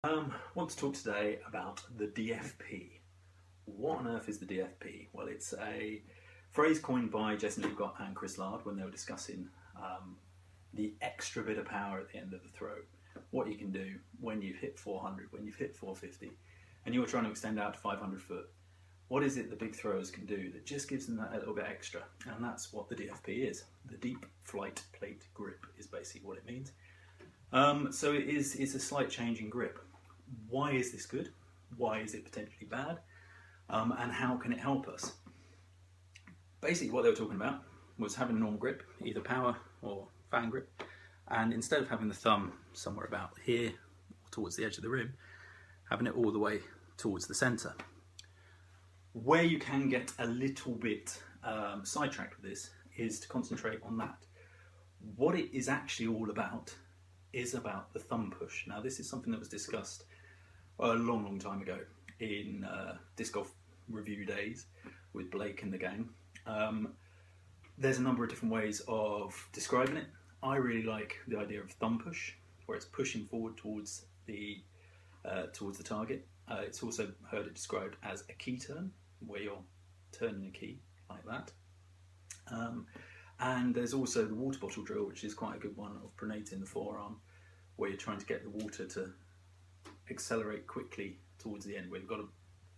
Want to talk today about the DFP. What on earth is the DFP? Well, it's a phrase coined by Jason Leacock and Chris Lard when they were discussing the extra bit of power at the end of the throw. What you can do when you've hit 400, when you've hit 450, and you're trying to extend out to 500 foot. What is it the big throwers can do that just gives them that a little bit extra? And that's what the DFP is. The Deep Flight Plate Grip is basically what it means. So it's a slight change in grip. Why is this good? Why is it potentially bad? And how can it help us? Basically what they were talking about was having a normal grip, either power or fan grip, and instead of having the thumb somewhere about here, towards the edge of the rim, having it all the way towards the centre. Where you can get a little bit sidetracked with this is to concentrate on that. What it is actually all about is about the thumb push. Now this is something that was discussed a long time ago in disc golf review days with Blake and the gang. There's a number of different ways of describing it. I really like the idea of thumb push, where it's pushing forward towards the target. It's also heard it described as a key turn, where you're turning a key like that. And there's also the water bottle drill, which is quite a good one, of pronating the forearm, where you're trying to get the water to accelerate quickly towards the end, where you've got a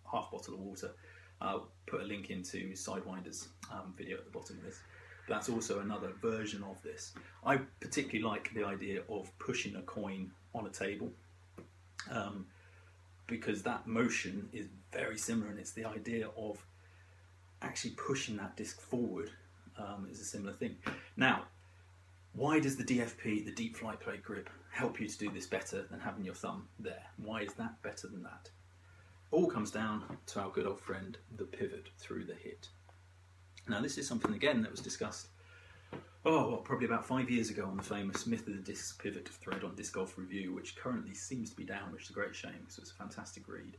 half bottle of water. I'll put a link into Sidewinder's video at the bottom of this. But that's also another version of this. I particularly like the idea of pushing a coin on a table, because that motion is very similar, and it's the idea of actually pushing that disc forward is a similar thing. Now, why does the DFP, the Deep Flight Plate Grip, help you to do this better than having your thumb there? Why is that better than that? All comes down to our good old friend, the pivot through the hit. Now this is something again that was discussed, probably about 5 years ago on the famous Myth of the Disc Pivot thread on Disc Golf Review, which currently seems to be down, which is a great shame, so it's a fantastic read,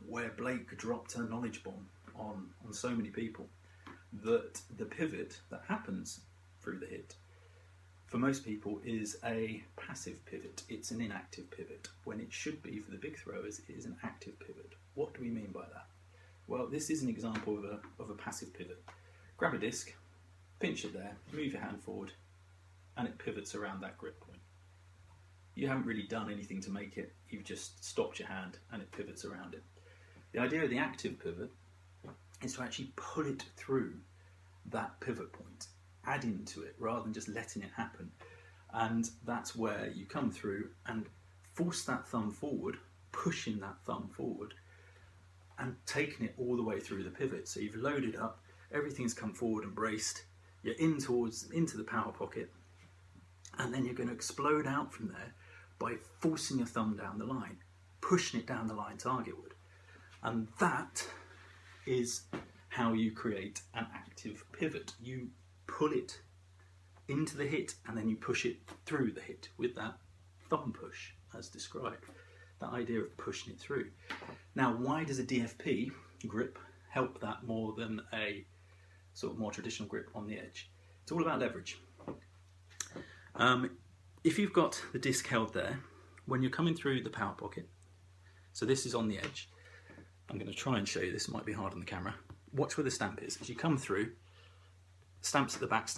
where Blake dropped a knowledge bomb on so many people that the pivot that happens through the hit, for most people, is a passive pivot. It's an inactive pivot, when it should be, for the big throwers, it is an active pivot. What do we mean by that? Well, this is an example of a passive pivot. Grab a disc, pinch it there, move your hand forward, and it pivots around that grip point. You haven't really done anything to make it, you've just stopped your hand and it pivots around it. The idea of the active pivot is to actually pull it through that pivot point, add into it rather than just letting it happen. And that's where you come through and force that thumb forward, pushing that thumb forward and taking it all the way through the pivot. So you've loaded up, everything's come forward and braced, you're into the power pocket, and then you're going to explode out from there by forcing your thumb down the line, pushing it down the line targetward. And that is how you create an active pivot. You pull it into the hit and then you push it through the hit with that thumb push as described. That idea of pushing it through. Now, why does a DFP grip help that more than a sort of more traditional grip on the edge? It's all about leverage. If you've got the disc held there, when you're coming through the power pocket, so this is on the edge, I'm going to try and show you, this might be hard on the camera. Watch where the stamp is. As you come through, stamps at the back,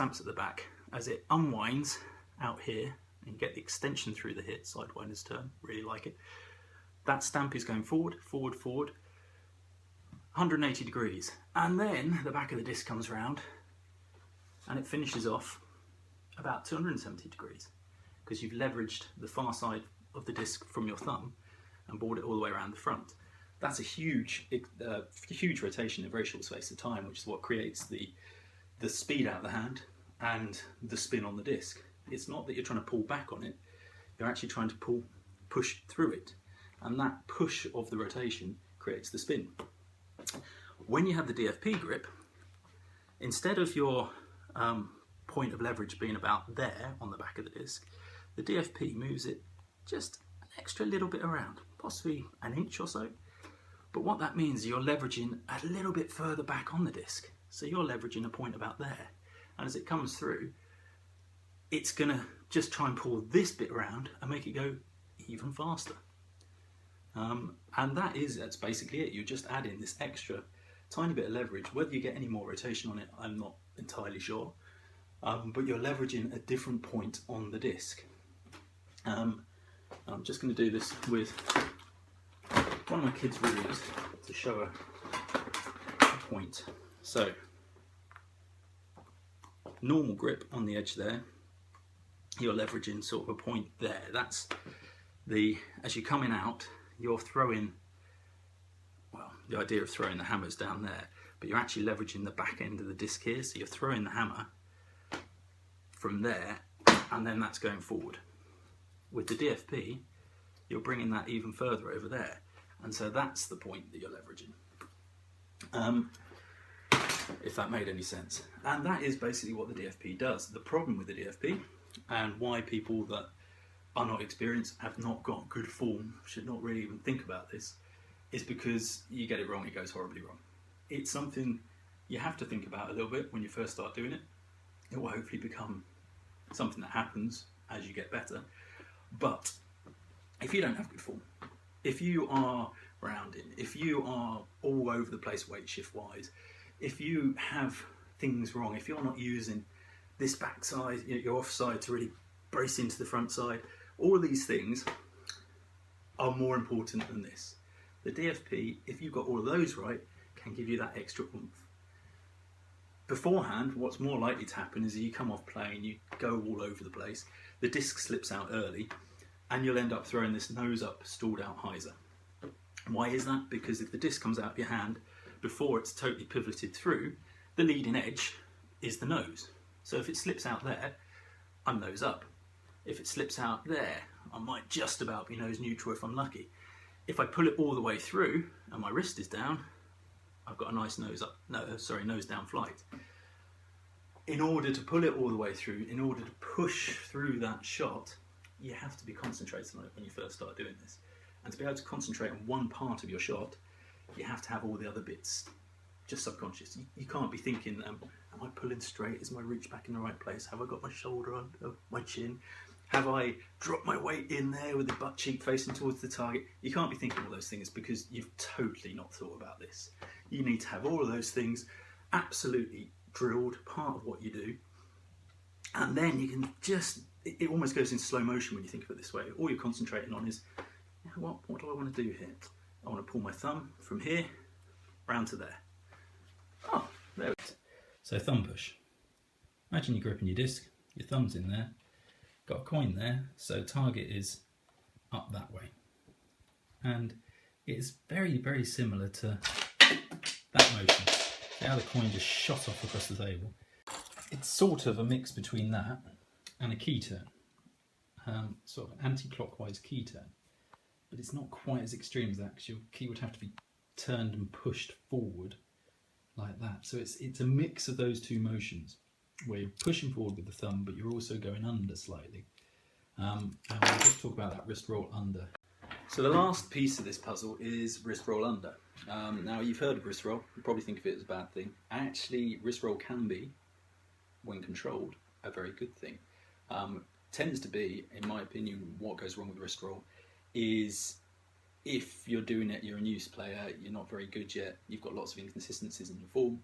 as it unwinds out here, and you get the extension through the hit, Sidewinder's turn, really like it. That stamp is going forward, 180 degrees. And then the back of the disc comes round and it finishes off about 270 degrees, because you've leveraged the far side of the disc from your thumb and brought it all the way around the front. That's a huge rotation in a very short space of time, which is what creates the speed out of the hand and the spin on the disc. It's not that you're trying to pull back on it, you're actually trying to push through it. And that push of the rotation creates the spin. When you have the DFP grip, instead of your point of leverage being about there on the back of the disc, the DFP moves it just an extra little bit around, possibly an inch or so. But what that means is you're leveraging a little bit further back on the disc. So you're leveraging a point about there. And as it comes through, it's going to just try and pull this bit around and make it go even faster. And that's basically it. You're just adding this extra tiny bit of leverage. Whether you get any more rotation on it, I'm not entirely sure. But you're leveraging a different point on the disc. I'm just going to do this with one of my kids' rules to show a point. So, normal grip on the edge there, you're leveraging sort of a point there. That's as you're coming out, you're throwing, well, the idea of throwing the hammer's down there, but you're actually leveraging the back end of the disc here, so you're throwing the hammer from there, and then that's going forward. With the DFP, you're bringing that even further over there, and so that's the point that you're leveraging. If that made any sense. And that is basically what the DFP does. The problem with the DFP, and why people that are not experienced, have not got good form, should not really even think about this, is because you get it wrong, it goes horribly wrong. It's something you have to think about a little bit when you first start doing it. It will hopefully become something that happens as you get better. But if you don't have good form, if you are rounding, if you are all over the place weight shift wise, if you have things wrong, if you're not using this backside, your offside to really brace into the front side, all of these things are more important than this. The DFP, if you've got all of those right, can give you that extra oomph. Beforehand, what's more likely to happen is you come off playing, you go all over the place, the disc slips out early, and you'll end up throwing this nose up, stalled out hyzer. Why is that? Because if the disc comes out of your hand before it's totally pivoted through, the leading edge is the nose. So if it slips out there, I'm nose up. If it slips out there, I might just about be nose neutral if I'm lucky. If I pull it all the way through and my wrist is down, I've got a nice nose down flight. In order to pull it all the way through, in order to push through that shot, you have to be concentrating on it when you first start doing this. And to be able to concentrate on one part of your shot, you have to have all the other bits just subconscious. You can't be thinking, am I pulling straight? Is my reach back in the right place? Have I got my shoulder under my chin? Have I dropped my weight in there with the butt cheek facing towards the target? You can't be thinking all those things because you've totally not thought about this. You need to have all of those things absolutely drilled, part of what you do. And then you can just, it almost goes into slow motion when you think of it this way. All you're concentrating on is, you know, what do I want to do here? I want to pull my thumb from here round to there. Oh, there it is. So thumb push. Imagine you're gripping your disc, your thumb's in there, got a coin there, so target is up that way. And it's very, very similar to that motion. See how the coin just shot off across the table? It's sort of a mix between that and a key turn. Sort of anti-clockwise key turn. But it's not quite as extreme as that, because your key would have to be turned and pushed forward like that. So it's a mix of those two motions, where you're pushing forward with the thumb, but you're also going under slightly. And we'll just talk about that wrist roll under. So the last piece of this puzzle is wrist roll under. Now you've heard of wrist roll, you probably think of it as a bad thing. Actually, wrist roll can be, when controlled, a very good thing. Tends to be, in my opinion, what goes wrong with wrist roll is if you're doing it, you're a news player, you're not very good yet, you've got lots of inconsistencies in your form,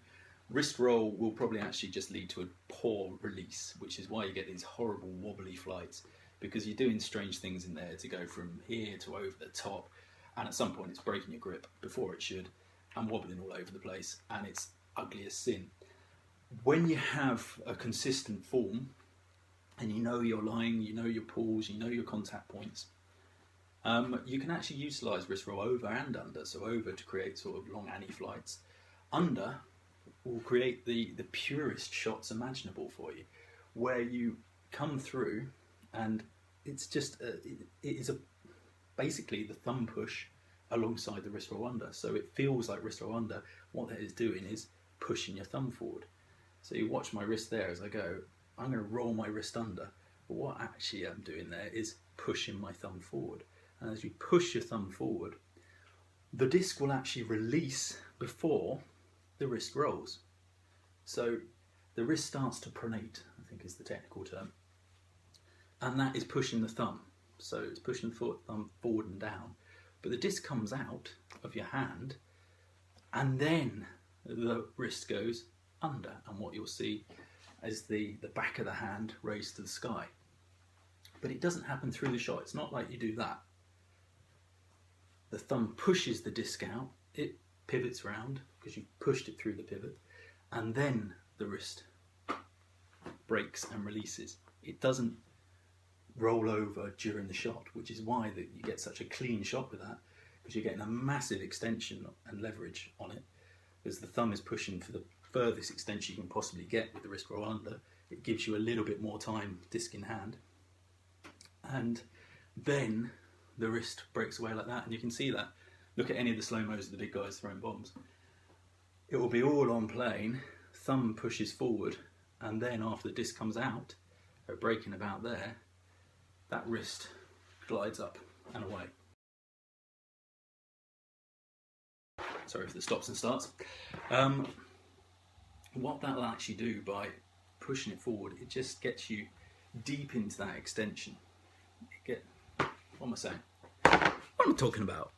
wrist roll will probably actually just lead to a poor release, which is why you get these horrible wobbly flights, because you're doing strange things in there to go from here to over the top, and at some point it's breaking your grip before it should, and wobbling all over the place, and it's ugly as sin. When you have a consistent form, and you know your line, you know your pulls, you know your contact points, you can actually utilise wrist roll over and under. So over to create sort of long Annie flights. Under will create the purest shots imaginable for you, where you come through and it's just, basically the thumb push alongside the wrist roll under. So it feels like wrist roll under. What that is doing is pushing your thumb forward. So you watch my wrist there as I go, I'm going to roll my wrist under. But what actually I'm doing there is pushing my thumb forward. And as you push your thumb forward, the disc will actually release before the wrist rolls. So the wrist starts to pronate, I think is the technical term. And that is pushing the thumb. So it's pushing the thumb forward and down But the disc comes out of your hand and then the wrist goes under, and what you'll see is the back of the hand raised to the sky. But it doesn't happen through the shot. It's not like you do that. The thumb pushes the disc out, it pivots round because you've pushed it through the pivot, and then the wrist breaks and releases. It doesn't roll over during the shot, which is why you get such a clean shot with that, because you're getting a massive extension and leverage on it, because the thumb is pushing for the furthest extension you can possibly get with the wrist roll under. It gives you a little bit more time, disc in hand, and then the wrist breaks away like that, and you can see that. Look at any of the slow-mos of the big guys throwing bombs. It will be all on plane, thumb pushes forward, and then after the disc comes out, breaking about there, that wrist glides up and away. Sorry for the stops and starts. What that'll actually do by pushing it forward, it just gets you deep into that extension. What am I saying? What am I talking about?